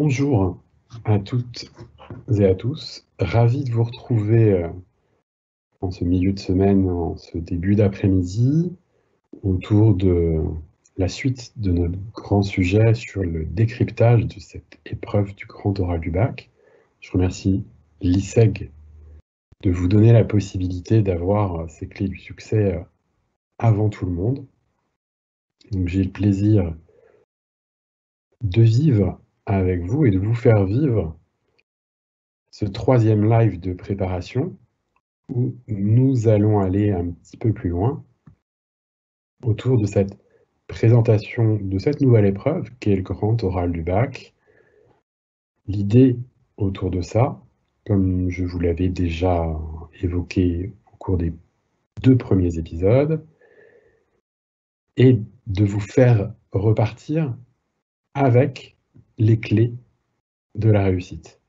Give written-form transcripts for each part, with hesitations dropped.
Bonjour à toutes et à tous. Ravi de vous retrouver en ce milieu de semaine, en ce début d'après-midi, autour de la suite de notre grand sujet sur le décryptage de cette épreuve du grand oral du bac. Je remercie l'ISEG de vous donner la possibilité d'avoir ces clés du succès avant tout le monde. Donc j'ai le plaisir de vivre avec vous et de vous faire vivre ce troisième live de préparation où nous allons aller un petit peu plus loin autour de cette présentation de cette nouvelle épreuve qu'est le grand oral du bac. L'idée autour de ça, comme je vous l'avais déjà évoqué au cours des 2 premiers épisodes, est de vous faire repartir avec les clés de la réussite.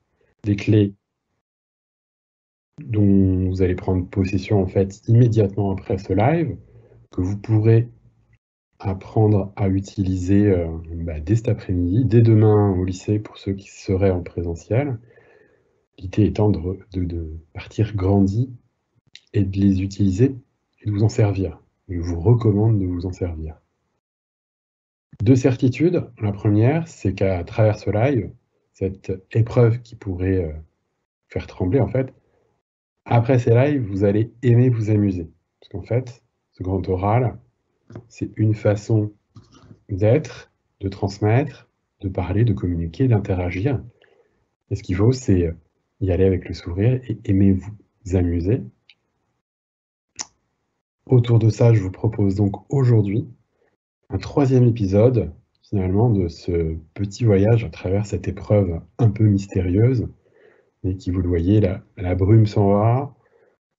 Des clés dont vous allez prendre possession en fait immédiatement après ce live, que vous pourrez apprendre à utiliser dès cet après-midi, dès demain au lycée pour ceux qui seraient en présentiel. L'idée étant de partir grandi et de les utiliser et de vous en servir. Je vous recommande de vous en servir. 2 certitudes. La première, c'est qu'à travers ce live, cette épreuve qui pourrait faire trembler en fait, après ces lives, vous allez aimer vous amuser. Parce qu'en fait, ce grand oral, c'est une façon d'être, de transmettre, de parler, de communiquer, d'interagir. Et ce qu'il faut, c'est y aller avec le sourire et aimer vous amuser. Autour de ça, je vous propose donc aujourd'hui un 3e épisode, finalement, de ce petit voyage à travers cette épreuve un peu mystérieuse, mais qui, vous le voyez, la brume s'en va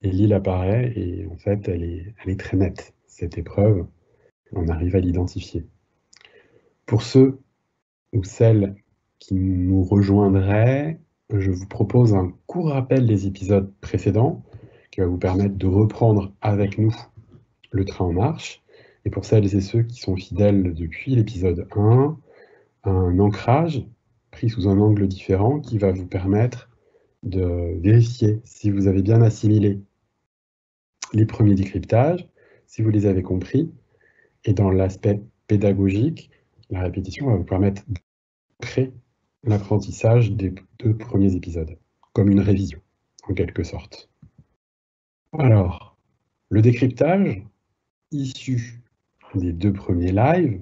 et l'île apparaît, et en fait, elle est très nette, cette épreuve. On arrive à l'identifier. Pour ceux ou celles qui nous rejoindraient, je vous propose un court rappel des épisodes précédents qui va vous permettre de reprendre avec nous le train en marche. Et pour celles et ceux qui sont fidèles depuis l'épisode 1, un ancrage pris sous un angle différent qui va vous permettre de vérifier si vous avez bien assimilé les premiers décryptages, si vous les avez compris. Et dans l'aspect pédagogique, la répétition va vous permettre d'ancrer l'apprentissage des 2 premiers épisodes, comme une révision, en quelque sorte. Alors, le décryptage, issu des 2 premiers lives,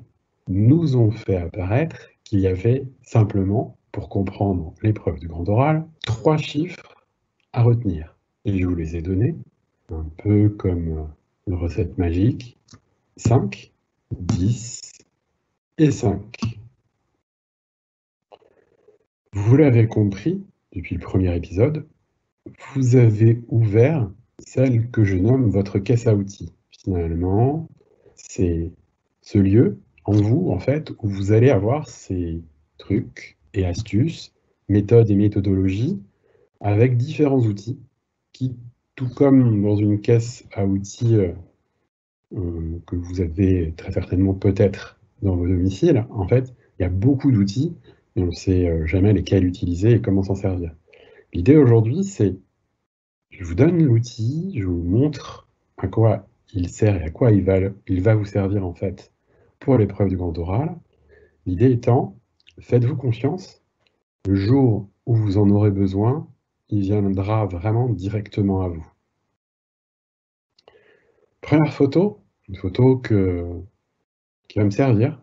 nous ont fait apparaître qu'il y avait simplement, pour comprendre l'épreuve du grand oral, 3 chiffres à retenir. Et je vous les ai donnés, un peu comme une recette magique, 5, 10 et 5. Vous l'avez compris, depuis le premier épisode, vous avez ouvert celle que je nomme votre caisse à outils. Finalement, c'est ce lieu en vous, en fait, où vous allez avoir ces trucs et astuces, méthodes et méthodologies, avec différents outils qui, tout comme dans une caisse à outils que vous avez très certainement peut-être dans vos domiciles, en fait, il y a beaucoup d'outils et on ne sait jamais lesquels utiliser et comment s'en servir. L'idée aujourd'hui, c'est je vous donne l'outil, je vous montre à quoi il sert et à quoi il va vous servir en fait pour l'épreuve du grand oral. L'idée étant, faites-vous confiance, le jour où vous en aurez besoin, il viendra vraiment directement à vous. Première photo, une photo qui va me servir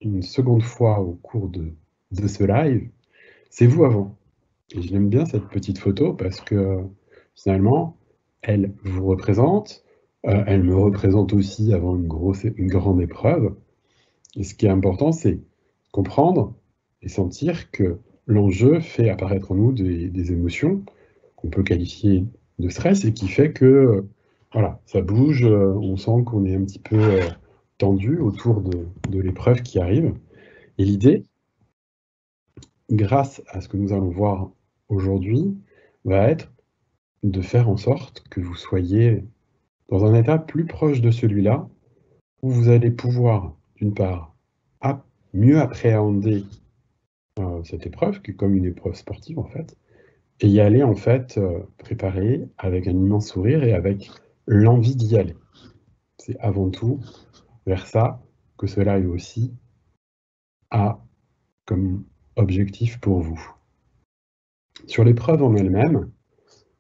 une seconde fois au cours de ce live, c'est vous avant. Et j'aime bien cette petite photo parce que finalement, elle vous représente, elle me représente aussi avant une grande épreuve. Et ce qui est important, c'est comprendre et sentir que l'enjeu fait apparaître en nous des émotions qu'on peut qualifier de stress et qui fait que, voilà, ça bouge, on sent qu'on est un petit peu tendu autour de l'épreuve qui arrive. Et l'idée, grâce à ce que nous allons voir aujourd'hui, va être de faire en sorte que vous soyez dans un état plus proche de celui-là, où vous allez pouvoir, d'une part, mieux appréhender cette épreuve, qui est comme une épreuve sportive, en fait, et y aller, en fait, préparé avec un immense sourire et avec l'envie d'y aller. C'est avant tout vers ça que ce live aussi a comme objectif pour vous. Sur l'épreuve en elle-même,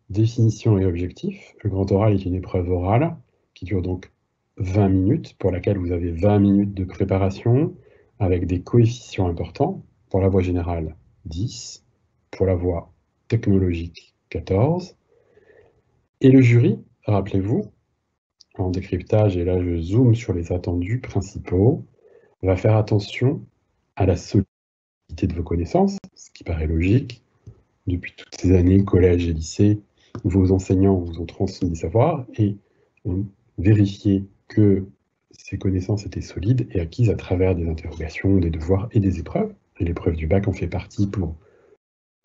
définition et objectif, le grand oral est une épreuve orale qui dure donc 20 minutes, pour laquelle vous avez 20 minutes de préparation avec des coefficients importants. Pour la voie générale, 10, pour la voie technologique, 14. Et le jury, rappelez-vous, en décryptage, et là je zoome sur les attendus principaux, va faire attention à la solidité de vos connaissances, ce qui paraît logique. Depuis toutes ces années, collège et lycée, vos enseignants vous ont transmis des savoirs et ont vérifié que ces connaissances étaient solides et acquises à travers des interrogations, des devoirs et des épreuves. Et l'épreuve du bac en fait partie pour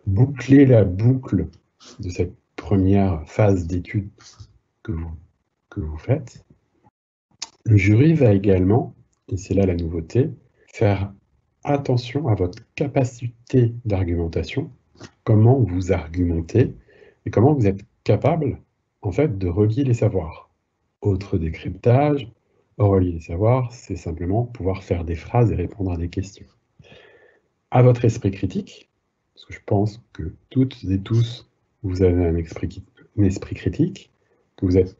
boucler la boucle de cette première phase d'études que vous faites. Le jury va également, et c'est là la nouveauté, faire attention à votre capacité d'argumentation, comment vous argumentez et comment vous êtes capable, en fait, de relier les savoirs. Autre décryptage, relier les savoirs, c'est simplement pouvoir faire des phrases et répondre à des questions. À votre esprit critique, parce que je pense que toutes et tous, vous avez un esprit critique, que vous êtes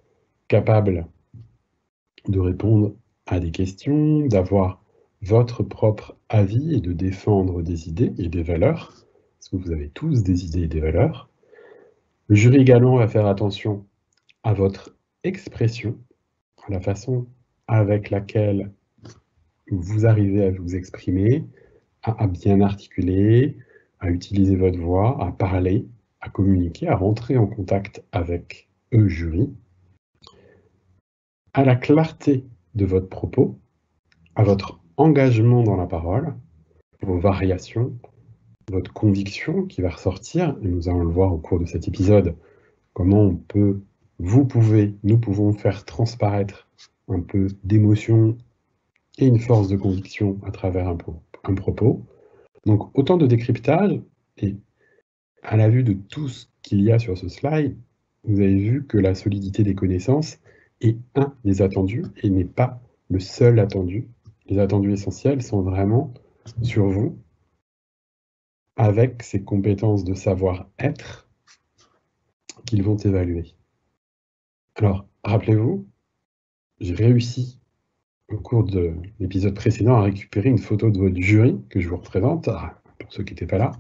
capable de répondre à des questions, d'avoir votre propre avis et de défendre des idées et des valeurs, parce que vous avez tous des idées et des valeurs. Le jury également va faire attention à votre expression, à la façon avec laquelle vous arrivez à vous exprimer, à bien articuler, à utiliser votre voix, à parler, à communiquer, à rentrer en contact avec eux, jury, à la clarté de votre propos, à votre engagement dans la parole, vos variations, votre conviction qui va ressortir, et nous allons le voir au cours de cet épisode, comment nous pouvons faire transparaître un peu d'émotion et une force de conviction à travers un propos. Donc autant de décryptage, et à la vue de tout ce qu'il y a sur ce slide, vous avez vu que la solidité des connaissances est un des attendus et n'est pas le seul attendu. Les attendus essentiels sont vraiment sur vous, avec ces compétences de savoir-être qu'ils vont évaluer. Alors, rappelez-vous, j'ai réussi, au cours de l'épisode précédent, à récupérer une photo de votre jury, que je vous représente, pour ceux qui n'étaient pas là.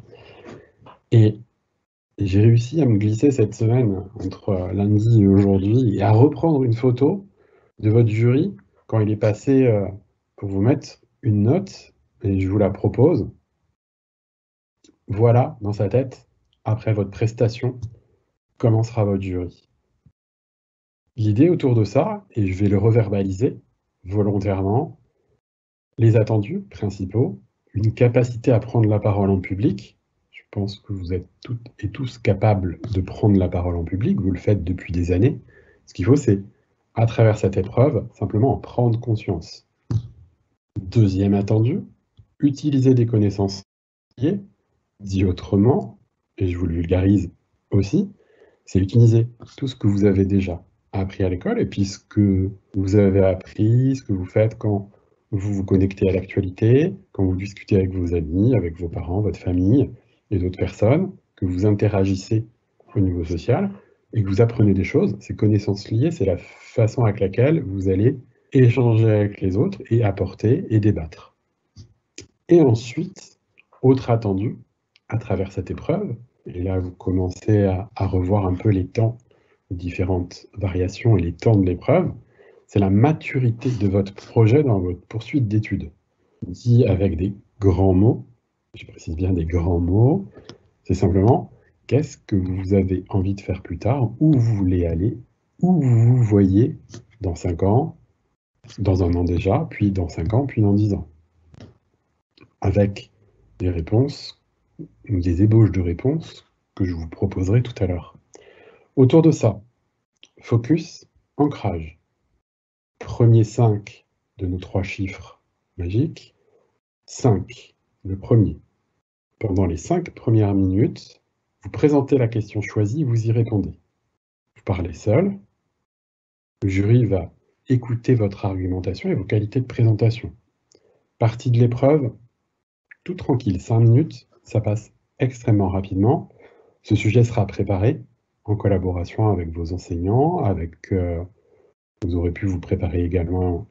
Et j'ai réussi à me glisser cette semaine, entre lundi et aujourd'hui, et à reprendre une photo de votre jury quand il est passé pour vous mettre une note, et je vous la propose. Voilà, dans sa tête, après votre prestation, comment sera votre jury. L'idée autour de ça, et je vais le reverbaliser volontairement, les attendus principaux, une capacité à prendre la parole en public. Je pense que vous êtes toutes et tous capables de prendre la parole en public, vous le faites depuis des années. Ce qu'il faut, c'est, à travers cette épreuve, simplement en prendre conscience. Deuxième attendu, utiliser des connaissances liées, dit autrement, et je vous le vulgarise aussi, c'est utiliser tout ce que vous avez déjà appris à l'école et puis ce que vous avez appris, ce que vous faites quand vous vous connectez à l'actualité, quand vous discutez avec vos amis, avec vos parents, votre famille et d'autres personnes, que vous interagissez au niveau social et que vous apprenez des choses. Ces connaissances liées, c'est la façon avec laquelle vous allez échanger avec les autres et apporter et débattre. Et ensuite, autre attendu, à travers cette épreuve, et là vous commencez à revoir un peu les temps, les différentes variations et les temps de l'épreuve, c'est la maturité de votre projet dans votre poursuite d'études. Dit avec des grands mots, je précise bien des grands mots, c'est simplement qu'est-ce que vous avez envie de faire plus tard, où vous voulez aller, où vous vous voyez dans 5 ans, dans 1 an déjà, puis dans 5 ans, puis dans 10 ans. Avec des réponses, des ébauches de réponses que je vous proposerai tout à l'heure. Autour de ça, focus, ancrage. Premier 5 de nos 3 chiffres magiques. 5, le premier. Pendant les 5 premières minutes, vous présentez la question choisie, vous y répondez. Vous parlez seul. Le jury va écouter votre argumentation et vos qualités de présentation. Partie de l'épreuve, tout tranquille, 5 minutes, ça passe extrêmement rapidement. Ce sujet sera préparé en collaboration avec vos enseignants, vous aurez pu vous préparer également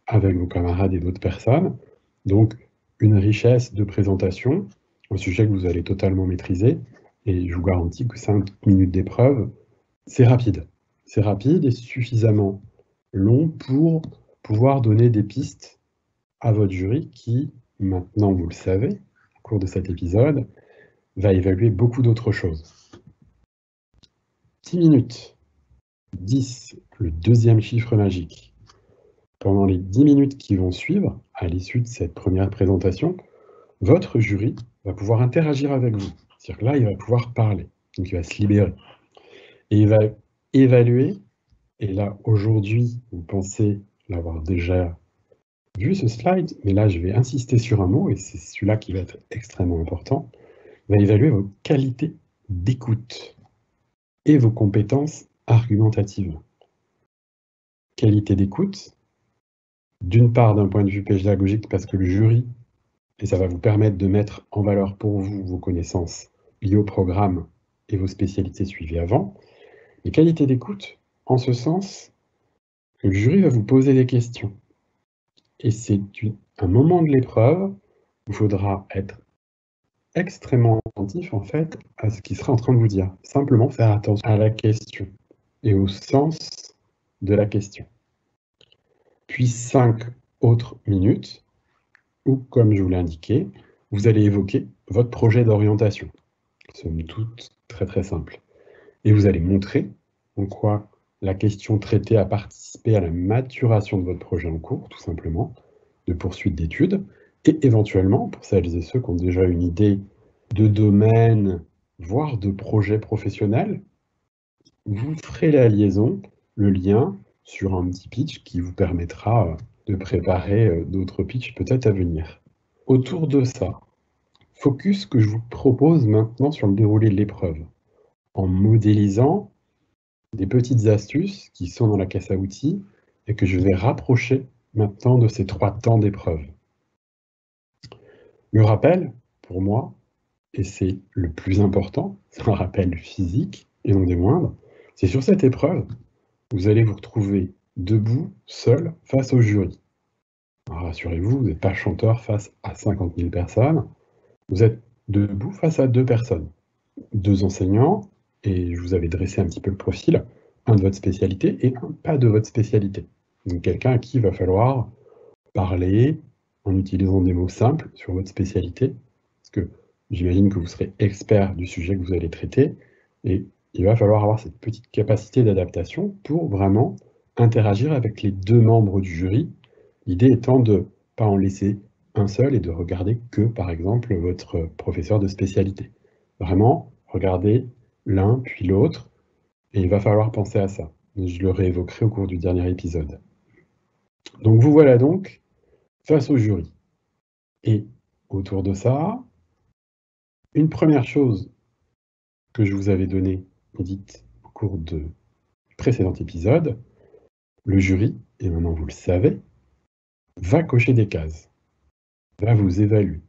avec vos camarades et d'autres personnes. Donc, une richesse de présentation, un sujet que vous allez totalement maîtriser, et je vous garantis que 5 minutes d'épreuve, c'est rapide. C'est rapide et suffisamment long pour pouvoir donner des pistes à votre jury qui, maintenant vous le savez, au cours de cet épisode, va évaluer beaucoup d'autres choses. 10 minutes. 10, le deuxième chiffre magique. Pendant les 10 minutes qui vont suivre, à l'issue de cette première présentation, votre jury va pouvoir interagir avec vous. C'est-à-dire que là, il va pouvoir parler, donc il va se libérer. Et il va évaluer, et là, aujourd'hui, vous pensez l'avoir déjà vu ce slide, mais là, je vais insister sur un mot, et c'est celui-là qui va être extrêmement important. Il va évaluer vos qualités d'écoute et vos compétences argumentatives. Qualité d'écoute, d'une part d'un point de vue pédagogique, parce que le jury, et ça va vous permettre de mettre en valeur pour vous vos connaissances liées au programme et vos spécialités suivies avant, et qualité d'écoute, en ce sens que le jury va vous poser des questions. Et c'est un moment de l'épreuve où il faudra être extrêmement attentif en fait à ce qu'il sera en train de vous dire. Simplement faire attention à la question et au sens de la question. Puis 5 autres minutes où, comme je vous l'ai indiqué, vous allez évoquer votre projet d'orientation. Somme toute très très simple. Et vous allez montrer en quoi la question traitée a participé à la maturation de votre projet en cours, tout simplement, de poursuite d'études, et éventuellement, pour celles et ceux qui ont déjà une idée de domaine, voire de projet professionnel, vous ferez la liaison, le lien, sur un petit pitch qui vous permettra de préparer d'autres pitchs peut-être à venir. Autour de ça, focus que je vous propose maintenant sur le déroulé de l'épreuve, en modélisant des petites astuces qui sont dans la caisse à outils et que je vais rapprocher maintenant de ces 3 temps d'épreuve. Le rappel, pour moi, et c'est le plus important, c'est un rappel physique et non des moindres, c'est sur cette épreuve, vous allez vous retrouver debout, seul, face au jury. Alors rassurez-vous, vous n'êtes pas chanteur face à 50 000 personnes, vous êtes debout face à 2 personnes, 2 enseignants, et je vous avais dressé un petit peu le profil, un de votre spécialité et un pas de votre spécialité. Donc quelqu'un à qui il va falloir parler en utilisant des mots simples sur votre spécialité, parce que j'imagine que vous serez expert du sujet que vous allez traiter, et il va falloir avoir cette petite capacité d'adaptation pour vraiment interagir avec les 2 membres du jury, l'idée étant de ne pas en laisser un seul et de regarder que, par exemple, votre professeur de spécialité. Vraiment, regardez l'un puis l'autre, et il va falloir penser à ça. Je le réévoquerai au cours du dernier épisode. Donc vous voilà donc face au jury. Et autour de ça, une première chose que je vous avais donnée et dite au cours du précédent épisode, le jury, et maintenant vous le savez, va cocher des cases, va vous évaluer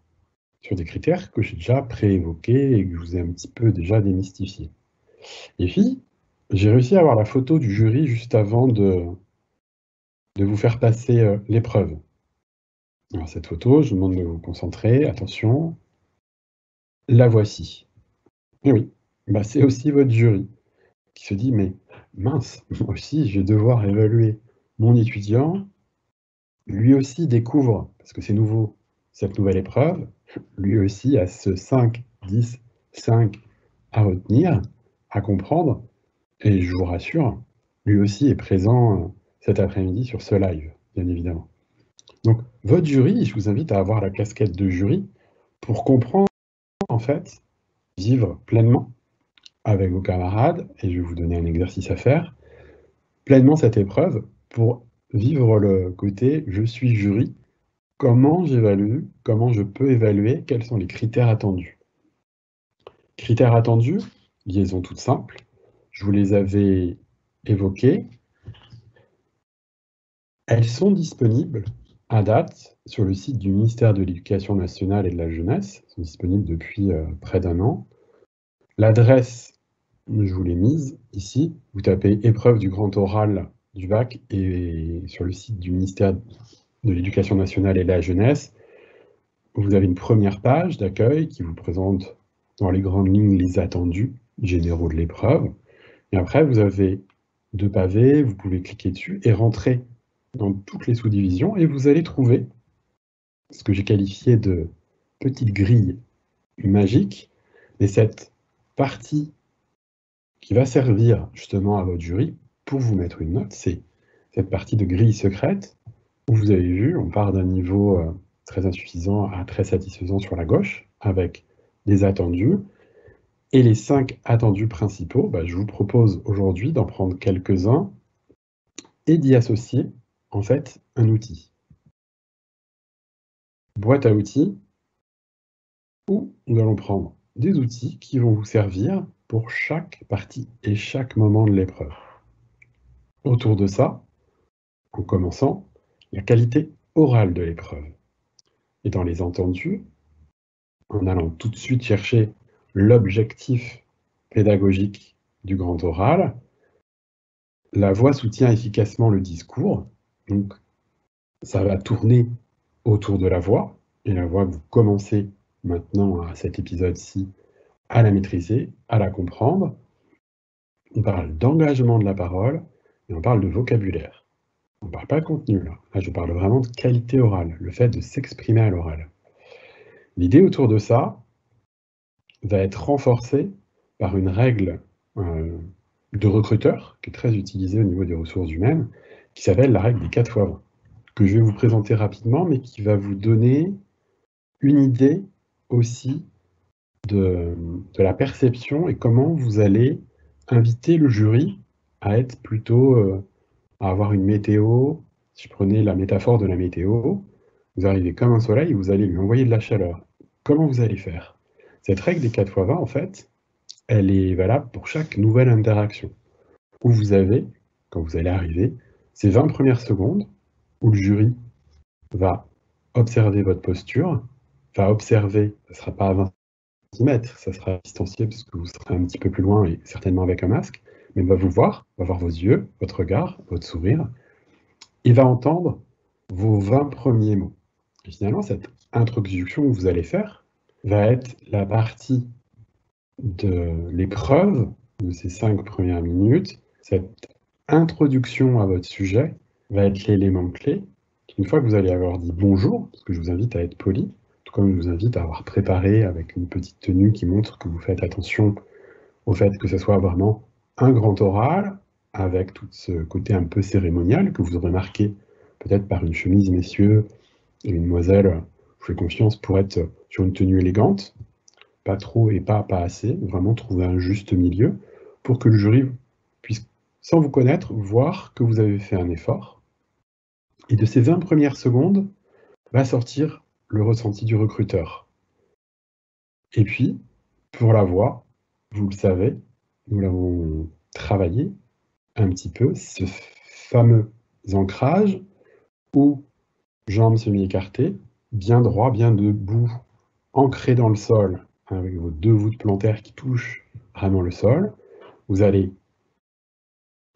sur des critères que j'ai déjà préévoqués et que je vous ai un petit peu déjà démystifiés. Et puis, j'ai réussi à avoir la photo du jury juste avant de vous faire passer l'épreuve. Alors cette photo, je vous demande de vous concentrer, attention, la voici. Et oui, bah c'est aussi votre jury qui se dit: «Mais mince, moi aussi je vais devoir évaluer mon étudiant, lui aussi découvre, parce que c'est nouveau, cette nouvelle épreuve, lui aussi a ce 5, 10, 5 à retenir, à comprendre, et je vous rassure, lui aussi est présent cet après-midi sur ce live, bien évidemment». Donc votre jury, je vous invite à avoir la casquette de jury pour comprendre, en fait, vivre pleinement avec vos camarades, et je vais vous donner un exercice à faire, pleinement cette épreuve pour vivre le côté « je suis jury ». Comment j'évalue? Comment je peux évaluer? Quels sont les critères attendus? Critères attendus, liaison toute simple. Je vous les avais évoquées. Elles sont disponibles à date sur le site du ministère de l'Éducation nationale et de la jeunesse. Elles sont disponibles depuis près d'un an. L'adresse, je vous l'ai mise ici. Vous tapez épreuve du grand oral du bac et sur le site du ministère de l'Éducation nationale et de la jeunesse, vous avez une première page d'accueil qui vous présente dans les grandes lignes les attendus généraux de l'épreuve. Et après, vous avez 2 pavés, vous pouvez cliquer dessus et rentrer dans toutes les sous-divisions et vous allez trouver ce que j'ai qualifié de petite grille magique. Et cette partie qui va servir justement à votre jury pour vous mettre une note, c'est cette partie de grille secrète où vous avez vu, on part d'un niveau très insuffisant à très satisfaisant sur la gauche, avec des attendus. Et les 5 attendus principaux, je vous propose aujourd'hui d'en prendre quelques-uns et d'y associer en fait un outil. Boîte à outils, où nous allons prendre des outils qui vont vous servir pour chaque partie et chaque moment de l'épreuve. Autour de ça, en commençant, la qualité orale de l'épreuve. Et dans les entendus, en allant tout de suite chercher l'objectif pédagogique du grand oral, la voix soutient efficacement le discours, donc ça va tourner autour de la voix, et la voix, vous commencez maintenant à cet épisode-ci à la maîtriser, à la comprendre. On parle d'engagement de la parole, et on parle de vocabulaire. On ne parle pas de contenu, là. Là, je parle vraiment de qualité orale, le fait de s'exprimer à l'oral. L'idée autour de ça va être renforcée par une règle de recruteur, qui est très utilisée au niveau des ressources humaines, qui s'appelle la règle des 4 fois 20, que je vais vous présenter rapidement, mais qui va vous donner une idée aussi de la perception et comment vous allez inviter le jury à être plutôt, à avoir une météo. Si je prenais la métaphore de la météo, vous arrivez comme un soleil et vous allez lui envoyer de la chaleur. Comment vous allez faire? Cette règle des 4 fois 20, en fait, elle est valable pour chaque nouvelle interaction, où vous avez, quand vous allez arriver, ces 20 premières secondes où le jury va observer votre posture, va observer, ça ne sera pas à 20 cm, ça sera distancié parce que vous serez un petit peu plus loin et certainement avec un masque, mais va vous voir, va voir vos yeux, votre regard, votre sourire, et va entendre vos 20 premiers mots. Et finalement, cette introduction que vous allez faire va être la partie de l'épreuve de ces 5 premières minutes. Cette introduction à votre sujet va être l'élément clé. Une fois que vous allez avoir dit bonjour, parce que je vous invite à être poli, tout comme je vous invite à avoir préparé avec une petite tenue qui montre que vous faites attention au fait que ce soit vraiment un grand oral, avec tout ce côté un peu cérémonial que vous aurez marqué peut-être par une chemise, messieurs, et une demoiselle, je fais confiance pour être sur une tenue élégante, pas trop et pas assez, vraiment trouver un juste milieu pour que le jury puisse, sans vous connaître, voir que vous avez fait un effort. Et de ces 20 premières secondes va sortir le ressenti du recruteur. Et puis, pour la voix, vous le savez, nous l'avons travaillé un petit peu, ce fameux ancrage où jambes semi-écartées, bien droit, bien debout, ancré dans le sol, avec vos 2 voûtes plantaires qui touchent vraiment le sol. Vous allez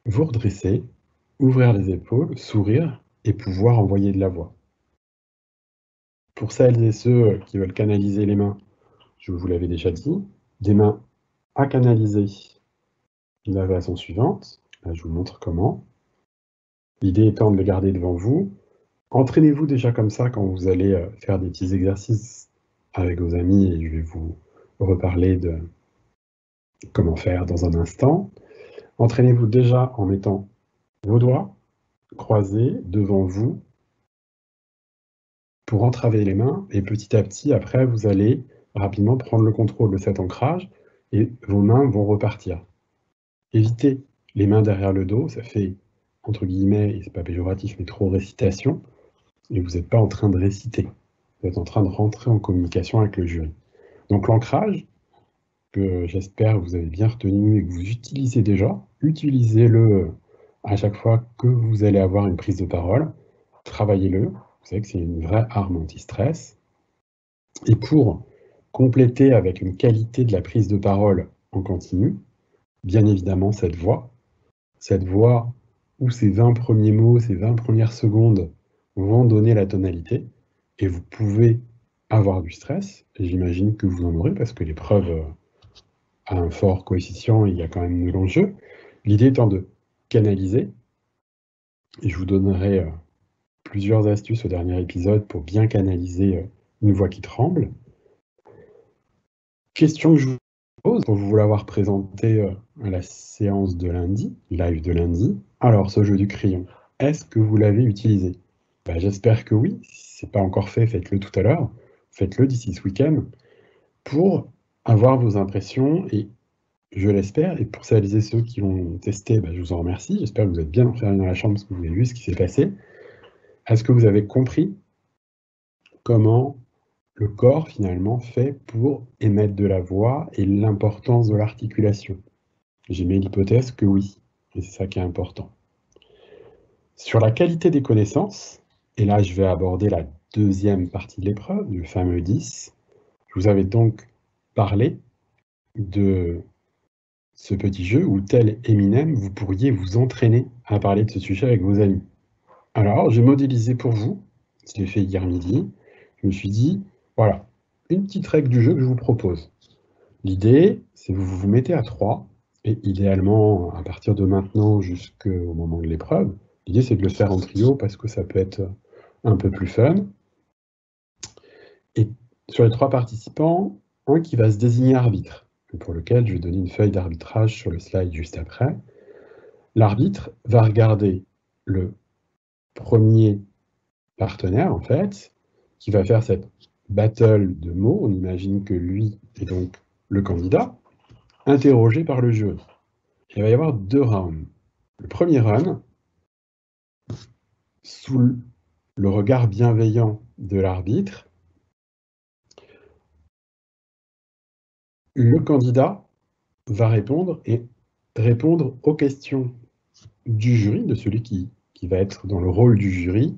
vous redresser, ouvrir les épaules, sourire et pouvoir envoyer de la voix. Pour celles et ceux qui veulent canaliser les mains, je vous l'avais déjà dit, des mains à canaliser de la façon suivante. Là, je vous montre comment. L'idée étant de les garder devant vous. Entraînez-vous déjà comme ça quand vous allez faire des petits exercices avec vos amis, et je vais vous reparler de comment faire dans un instant. Entraînez-vous déjà en mettant vos doigts croisés devant vous pour entraver les mains, et petit à petit, après, vous allez rapidement prendre le contrôle de cet ancrage et vos mains vont repartir. Évitez les mains derrière le dos, ça fait, entre guillemets, et c'est pas péjoratif, mais trop récitation, et vous n'êtes pas en train de réciter, vous êtes en train de rentrer en communication avec le jury. Donc l'ancrage, que j'espère que vous avez bien retenu et que vous utilisez déjà. Utilisez-le à chaque fois que vous allez avoir une prise de parole. Travaillez-le. Vous savez que c'est une vraie arme anti-stress. Et pour compléter avec une qualité de la prise de parole en continu, bien évidemment cette voix où ces 20 premiers mots, ces 20 premières secondes vont donner la tonalité, et vous pouvez avoir du stress, et j'imagine que vous en aurez parce que l'épreuve a un fort coefficient et il y a quand même de l'enjeu. L'idée étant de canaliser, et je vous donnerai plusieurs astuces au dernier épisode pour bien canaliser une voix qui tremble. Question que je vous pose pour vous l'avoir présenté à la séance de lundi, live de lundi. Alors, ce jeu du crayon, est-ce que vous l'avez utilisé? J'espère que oui. Si ce n'est pas encore fait, faites-le tout à l'heure. Faites-le d'ici ce week-end pour avoir vos impressions, et je l'espère. Et pour celles et ceux qui l'ont testé, je vous en remercie. J'espère que vous êtes bien enfermés dans la chambre parce que vous avez vu ce qui s'est passé. Est-ce que vous avez compris comment le corps, finalement, fait pour émettre de la voix et l'importance de l'articulation? J'émets l'hypothèse que oui, et c'est ça qui est important. Sur la qualité des connaissances, et là je vais aborder la deuxième partie de l'épreuve, le fameux 10, je vous avais donc parlé de ce petit jeu où, tel Eminem, vous pourriez vous entraîner à parler de ce sujet avec vos amis. Alors, j'ai modélisé pour vous, je l'ai fait hier midi, je me suis dit, voilà, une petite règle du jeu que je vous propose. L'idée, c'est que vous vous mettez à 3, et idéalement, à partir de maintenant jusqu'au moment de l'épreuve, l'idée c'est de le faire en trio parce que ça peut être un peu plus fun. Et sur les 3 participants, un qui va se désigner arbitre, pour lequel je vais donner une feuille d'arbitrage sur le slide juste après. L'arbitre va regarder le premier partenaire, en fait, qui va faire cette battle de mots. On imagine que lui est donc le candidat, interrogé par le jury. Il va y avoir 2 rounds. Le premier round, sous le regard bienveillant de l'arbitre, le candidat va répondre aux questions du jury, de celui qui va être dans le rôle du jury.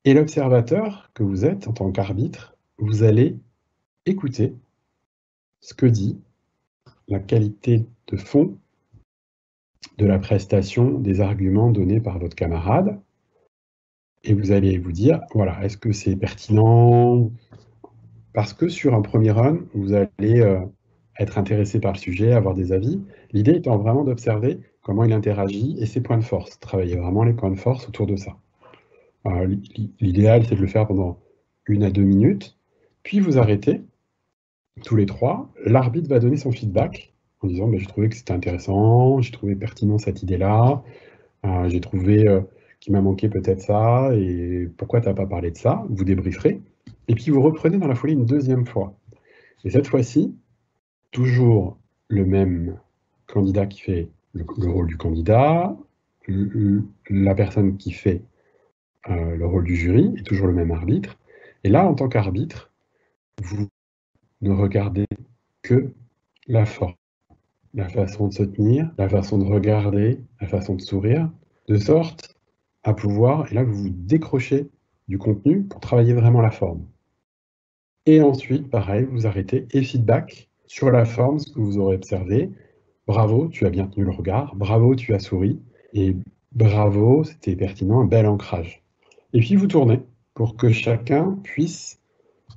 Et l'observateur que vous êtes en tant qu'arbitre, vous allez écouter ce que dit la qualité de fond de la prestation des arguments donnés par votre camarade, et vous allez vous dire, voilà, est-ce que c'est pertinent? Parce que sur un premier run, vous allez être intéressé par le sujet, avoir des avis. L'idée étant vraiment d'observer comment il interagit et ses points de force. Travailler vraiment les points de force autour de ça. L'idéal, c'est de le faire pendant 1 à 2 minutes, puis vous arrêtez, tous les 3. L'arbitre va donner son feedback en disant j'ai trouvé que c'était intéressant, j'ai trouvé pertinent cette idée-là, j'ai trouvé qu'il m'a manqué peut-être ça, et pourquoi tu n'as pas parlé de ça? Vous débrieferez, et puis vous reprenez dans la foulée une 2e fois. Et cette fois-ci, toujours le même candidat qui fait le rôle du candidat, la personne qui fait le rôle du jury, et toujours le même arbitre. Et là, en tant qu'arbitre, vous ne regardez que la forme, la façon de se tenir, la façon de regarder, la façon de sourire, de sorte à pouvoir, et là vous vous décrochez du contenu pour travailler vraiment la forme. Et ensuite, pareil, vous arrêtez, et feedback sur la forme, ce que vous aurez observé. Bravo, tu as bien tenu le regard, bravo, tu as souri, et bravo, c'était pertinent, un bel ancrage. Et puis vous tournez pour que chacun puisse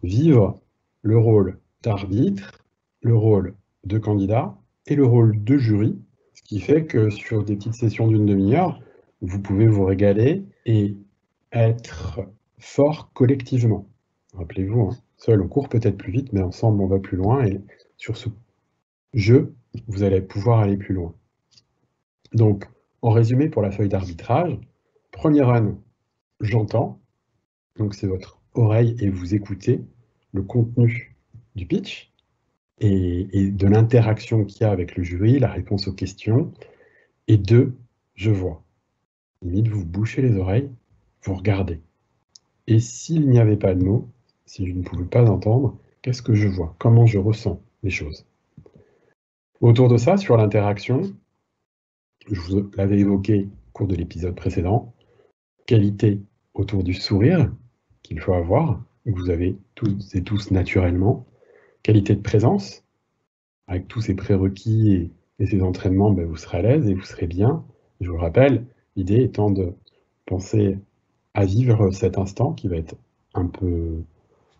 vivre le rôle d'arbitre, le rôle de candidat et le rôle de jury, ce qui fait que sur des petites sessions d'1 demi-heure, vous pouvez vous régaler et être fort collectivement. Rappelez-vous, seul on court peut-être plus vite, mais ensemble on va plus loin, et sur ce jeu, vous allez pouvoir aller plus loin. Donc, en résumé pour la feuille d'arbitrage, premier run, j'entends, donc c'est votre oreille et vous écoutez le contenu du pitch et de l'interaction qu'il y a avec le jury, la réponse aux questions. Et 2, je vois. Limite, vous bouchez les oreilles, vous regardez. Et s'il n'y avait pas de mots, si je ne pouvais pas entendre, Qu'est-ce que je vois? Comment je ressens les choses? Autour de ça, sur l'interaction, je vous l'avais évoqué au cours de l'épisode précédent, qualité autour du sourire qu'il faut avoir, que vous avez toutes et tous naturellement, qualité de présence, avec tous ces prérequis et ces entraînements, vous serez à l'aise et vous serez bien. Je vous le rappelle, l'idée étant de penser à vivre cet instant qui va être un peu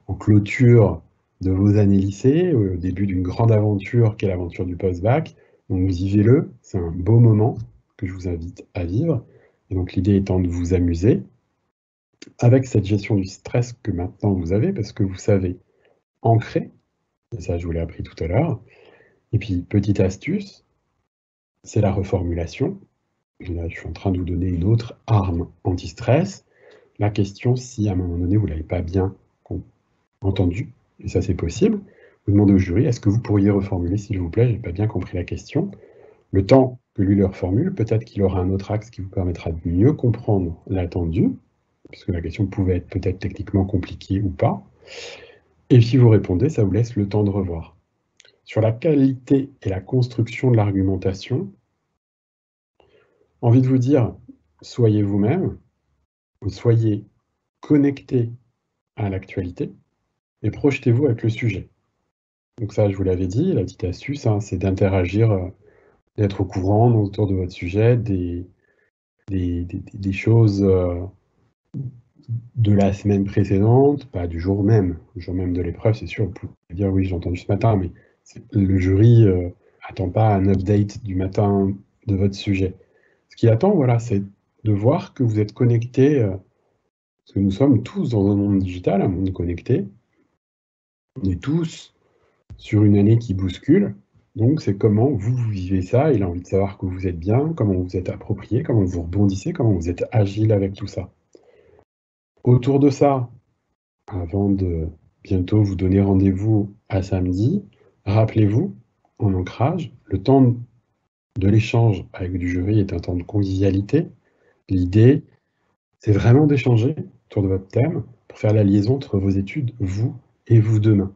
en clôture de vos années lycée, au début d'une grande aventure qu'est l'aventure du post-bac. Donc vivez-le, c'est un beau moment que je vous invite à vivre. Et donc l'idée étant de vous amuser avec cette gestion du stress que maintenant vous avez, parce que vous savez ancrer, et ça je vous l'ai appris tout à l'heure. Et puis petite astuce, c'est la reformulation. Là, je suis en train de vous donner une autre arme anti-stress. La question, si à un moment donné vous ne l'avez pas bien entendu, et ça c'est possible, vous demandez au jury, est-ce que vous pourriez reformuler s'il vous plaît, j'ai pas bien compris la question. Le temps que lui le reformule, peut-être qu'il aura un autre axe qui vous permettra de mieux comprendre l'attendu, puisque la question pouvait être peut-être techniquement compliquée ou pas. Et si vous répondez, ça vous laisse le temps de revoir. Sur la qualité et la construction de l'argumentation, envie de vous dire, soyez vous-même, soyez connecté à l'actualité et projetez-vous avec le sujet. Donc ça, je vous l'avais dit, la petite astuce, c'est d'interagir, d'être au courant autour de votre sujet, des choses de la semaine précédente, pas du jour même. Le jour même de l'épreuve, c'est sûr, vous pouvez dire oui, j'ai entendu ce matin, mais le jury attend pas un update du matin de votre sujet. Ce qu'il attend, voilà, c'est de voir que vous êtes connecté, parce que nous sommes tous dans un monde digital, un monde connecté. On est tous sur une année qui bouscule. Donc c'est comment vous vivez ça. Il a envie de savoir que vous êtes bien, comment vous êtes approprié, comment vous rebondissez, comment vous êtes agile avec tout ça. Autour de ça, avant de bientôt vous donner rendez-vous à samedi, rappelez-vous, en ancrage, le temps de l'échange avec du jury est un temps de convivialité. L'idée, c'est vraiment d'échanger autour de votre thème pour faire la liaison entre vos études, vous et vous demain.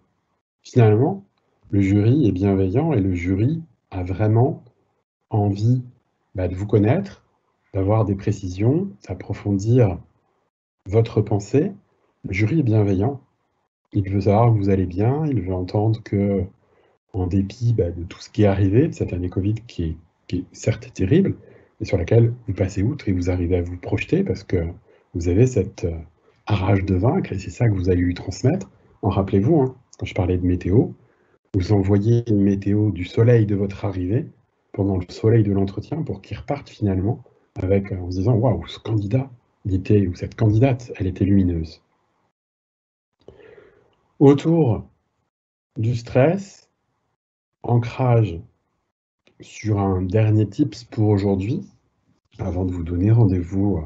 Finalement, le jury est bienveillant et le jury a vraiment envie de vous connaître, d'avoir des précisions, d'approfondir votre pensée. Le jury est bienveillant. Il veut savoir que vous allez bien, il veut entendre que, en dépit de tout ce qui est arrivé, de cette année Covid qui est certes terrible, mais sur laquelle vous passez outre et vous arrivez à vous projeter parce que vous avez cette rage de vaincre et c'est ça que vous allez lui transmettre. Rappelez-vous, quand je parlais de météo, vous envoyez une météo du soleil de votre arrivée pendant le soleil de l'entretien pour qu'il reparte finalement avec, en se disant « Waouh, ce candidat, ou cette candidate, elle était lumineuse ». Autour du stress, ancrage sur un dernier tips pour aujourd'hui, avant de vous donner rendez-vous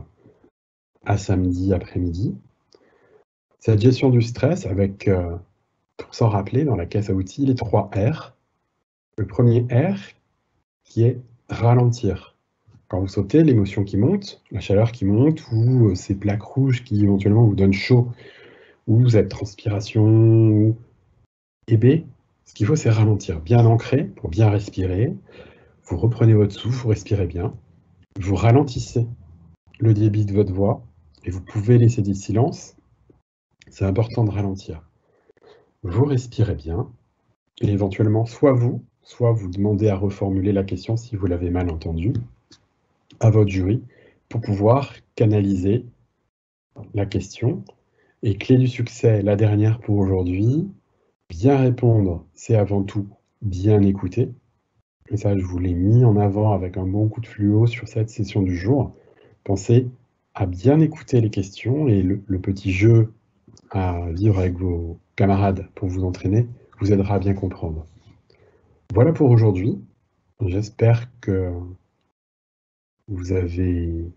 à samedi après-midi. Cette gestion du stress avec, pour s'en rappeler, dans la caisse à outils, les 3 R. Le premier R qui est ralentir. Quand vous sautez, l'émotion qui monte, la chaleur qui monte, ou ces plaques rouges qui éventuellement vous donnent chaud, ou cette transpiration, et B, ce qu'il faut, c'est ralentir, bien ancrer pour bien respirer. Vous reprenez votre souffle, vous respirez bien, vous ralentissez le débit de votre voix, et vous pouvez laisser des silences. C'est important de ralentir. Vous respirez bien, et éventuellement, soit vous demandez à reformuler la question si vous l'avez mal entendue, à votre jury, pour pouvoir canaliser la question. Et clé du succès, la dernière pour aujourd'hui, bien répondre, c'est avant tout bien écouter. Et ça, je vous l'ai mis en avant avec un bon coup de fluo sur cette session du jour. Pensez à bien écouter les questions et le petit jeu à vivre avec vos camarades pour vous entraîner vous aidera à bien comprendre. Voilà pour aujourd'hui. J'espère que vous avez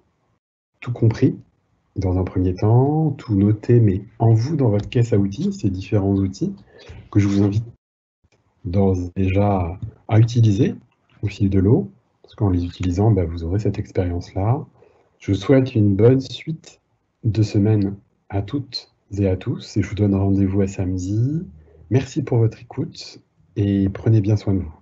tout compris dans un premier temps, tout noté, mais en vous, dans votre caisse à outils, ces différents outils que je vous invite d'ores et déjà à utiliser au fil de l'eau, parce qu'en les utilisant, vous aurez cette expérience-là. Je vous souhaite une bonne suite de semaine à toutes et à tous, et je vous donne rendez-vous à samedi. Merci pour votre écoute et prenez bien soin de vous.